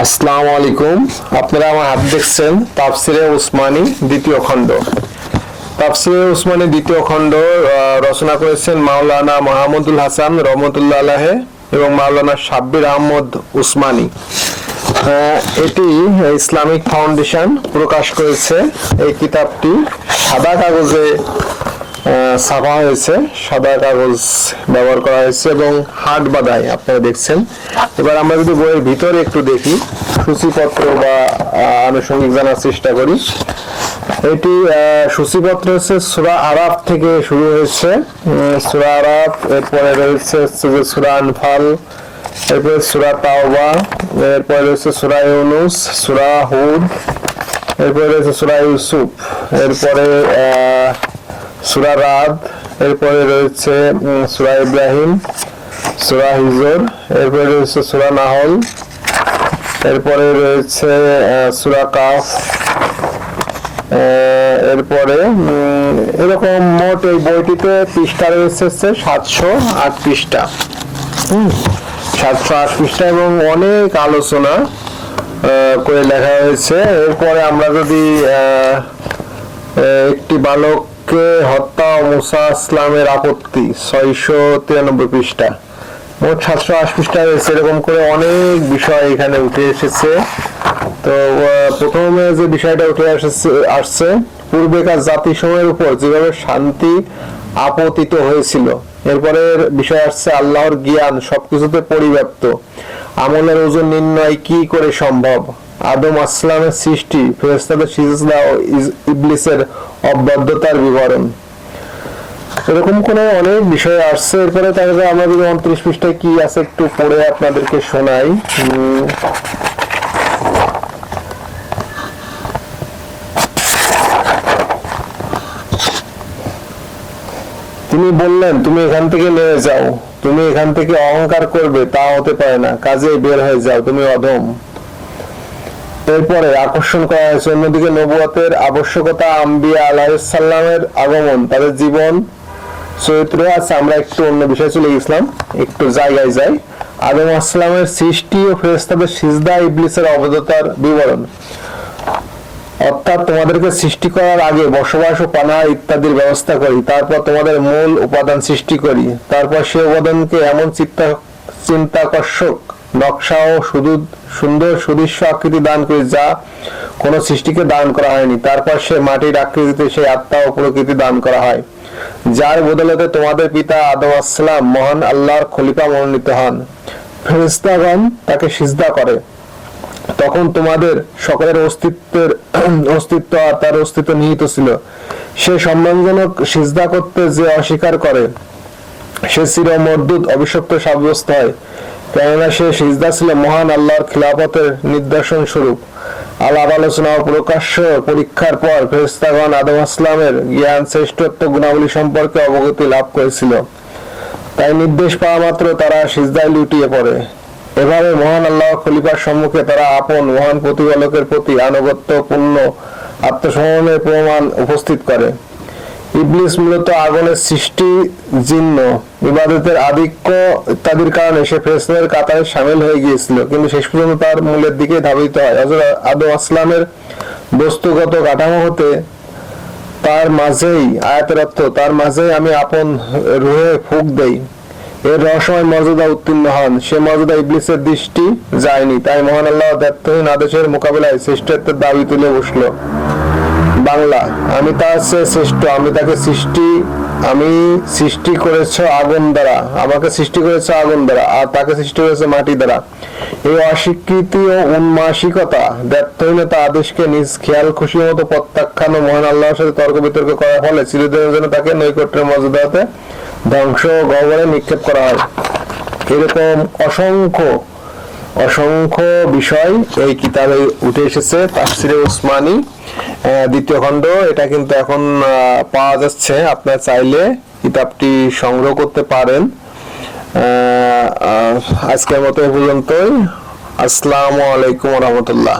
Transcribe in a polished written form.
আসসালামু আলাইকুম। আপনারা আমার হাত দেখছেন তাফসিরে উসমানী দ্বিতীয় খণ্ড। তাফসিরে উসমানী দ্বিতীয় খণ্ড রচনা করেছেন মাওলানা মাহমুদুল হাসান রহমতুল্লাহ আলাইহি এবং মাওলানা সাব্বির আহমদ উসমানী। এটি ইসলামিক ফাউন্ডেশন প্রকাশ করেছে। এই কিতাবটি সাদা কাগজে ছাপা হয়েছে, সাদা কাগজ ব্যবহার করা হয়েছে এবং হাট বাঁধায় আপনারা দেখছেন। এবার আমরা যদি বইয়ের ভিতরে একটু দেখি, সূচিপত্র বা আনুষঙ্গিক জানার চেষ্টা করি। এটি সূচিপত্র হচ্ছে সূরা আরাফ থেকে শুরু হয়েছে। সূরা আরাফ, এরপরে রয়েছে সূরা আনফাল, এরপরে সূরা তাওবা, এরপরে রয়েছে সূরা ইউনুস, সূরা হুদ, এরপরে রয়েছে সূরা ইউসুফ, এরপরে সূরা রাদ, এরপরে রয়েছে সূরা ইব্রাহিম, সূরা হিজর, এরপরে রয়েছে সূরা নাহল, এরপরে রয়েছে সূরা কাফ, এরপরে এরকম মোট এই বইটিতে পৃষ্ঠা রয়েছে 708 পৃষ্ঠা। 708 পৃষ্ঠা এবং অনেক আলোচনা করে লেখা হয়েছে। এরপরে আমরা যদি একটি বালককে হত্যা ও মুসা ইসলামের আপত্তি 693 পৃষ্ঠা, মোট 708 পৃষ্ঠা রয়েছে। এরকম করে অনেক বিষয় এখানে উঠে এসেছে। তো প্রথমে যে বিষয়টা উঠে আসছে পূর্বেকার জাতিসমূহের উপর যেভাবে শান্তি আপতিত হয়েছিল। এরপরে বিষয় আসছে আল্লাহর জ্ঞান সবকিছুতে পরিব্যাপ্ত, আমলের ওজন নির্ণয় কি করে সম্ভব, আদম আসলামের সৃষ্টি, ফেরেশতাদের সিজদা ও ইবলিসের অবাধ্যতার বিবরণ। এরকম করে অনেক বিষয় আসছে। এরপরে তাহলে আমরা যদি 29 পৃষ্ঠায় কি আছে একটু পড়ে আপনাদেরকে শোনাই। তিনি বললেন, তুমি এখান থেকে নেমে যাও, তুমি এখান থেকে অহংকার করবে তা হতে পারে না, কাজে বের হয়ে যাও, তুমি অধম। এরপরে আকর্ষণ করা হয়েছে অন্যদিকে নবুয়তের আবশ্যকতা, আম্বিয়া আলাইহিস সালামের আগমন, তাদের জীবন চরিত্র আছে। আমরা একটু অন্য বিষয় চলে গেছিলাম, একটু জায়গায় যাই। আদম আসসালামের সৃষ্টি ও ফেরেশতাদের সিজদা, ইবলিসের অবাধ্যতার বিবরণ, অর্থাৎ তোমাদেরকে সৃষ্টি করার আগে বসবাস ও পানাহার ইত্যাদির ব্যবস্থা করি, তারপর তোমাদের মূল উপাদান সৃষ্টি করি, তারপর সে উপাদানকে এমন চিন্তাকর্ষক নকশা ও সুন্দর সুদৃশ্য আকৃতি দান করি যা কোন সৃষ্টিকে দান করা হয়নি, তারপর সে মাটির আকৃতিতে সেই আত্মা ও প্রকৃতি দান করা হয়, যার বদলতে তোমাদের পিতা আদম আসসালাম মহান আল্লাহর খলিফা মনোনীত হন। ফেরেশতাগণ তাকে সিজদা করে, তখন তোমাদের সকলের অস্তিত্ব আর তার অস্তিত্ব নিহিত ছিল। সে সম্মানজনক সিজদা করতে যে অস্বীকার করে সে চিরমর্দুদ অভিশপ্ত সাব্যস্ত হয়, কেননা সে সিজদা ছিল মহান আল্লাহর খিলাফতের নিদর্শন স্বরূপ। আলাপ আলোচনা ও প্রকাশ্য পরীক্ষার পর ফেরেশতাগণ আদম আসলামের জ্ঞান, শ্রেষ্ঠত্ব, গুণাবলী সম্পর্কে অবগতি লাভ করেছিল। তাই নির্দেশ পাওয়া মাত্র তারা সিজদায় লুটিয়ে পড়ে। এভাবে মহান আল্লাহ খলিফার সম্মুখে তারা আপন মহান প্রতিপালকের প্রতি আনুগত্য পূর্ণ আত্মসমর্পণের প্রমাণ উপস্থিত করে। ইবলিস মূলত আগুনের সৃষ্টি, জিন্ন ইবাদতের আধিক্য ইত্যাদির কারণে সে ফেরেশতাদের কাতারে শামিল হয়ে গিয়েছিল, কিন্তু শেষ পর্যন্ত তার মূলের দিকে ধাবিত হয়। হযরত আদম আসলামের বস্তুগত কাঠামো হতে তার মাঝেই, আয়াতের অর্থ তার মাঝেই আমি আপন রূহে ফুঁক দেই, এর রহস্যময় মর্যাদা উত্তীর্ণ হন। সে মর্যাদা ইবলিসের দৃষ্টি যায়নি, তাই মহান আল্লাহ দায়িত্বহীন আদেশের মোকাবিলায় শ্রেষ্ঠত্বের দাবি তুলে বসল। বাংলা, আমি তার চেয়ে শ্রেষ্ঠ, আমি সৃষ্টি করেছ আগুন দ্বারা, আমাকে সৃষ্টি করেছে আগুন দ্বারা, আর তাকে সৃষ্টি করেছে মাটি দ্বারা। এই অস্বীকৃতি ও উন্মাসিকতা, দায়িত্বহীনতা আদেশকে নিজ খেয়াল খুশি মতো প্রত্যাখ্যান ও মহান আল্লাহর সাথে তর্ক বিতর্ক করার ফলে চিরদিনের জন্য তাকে নৈকট্যের মর্যাদাতে ধ্বংস গহ্বরে নিক্ষেপ করা হয়। এরকম অসংখ্য বিষয় এই কিতাবে উঠে এসেছে। তাফসিরে উসমানী দ্বিতীয় খণ্ড, এটা কিন্তু এখন পাওয়া যাচ্ছে, আপনারা চাইলে কিতাবটি সংগ্রহ করতে পারেন। আজকের মতো এ পর্যন্তই। আসসালামু আলাইকুম ওয়া রাহমাতুল্লাহ।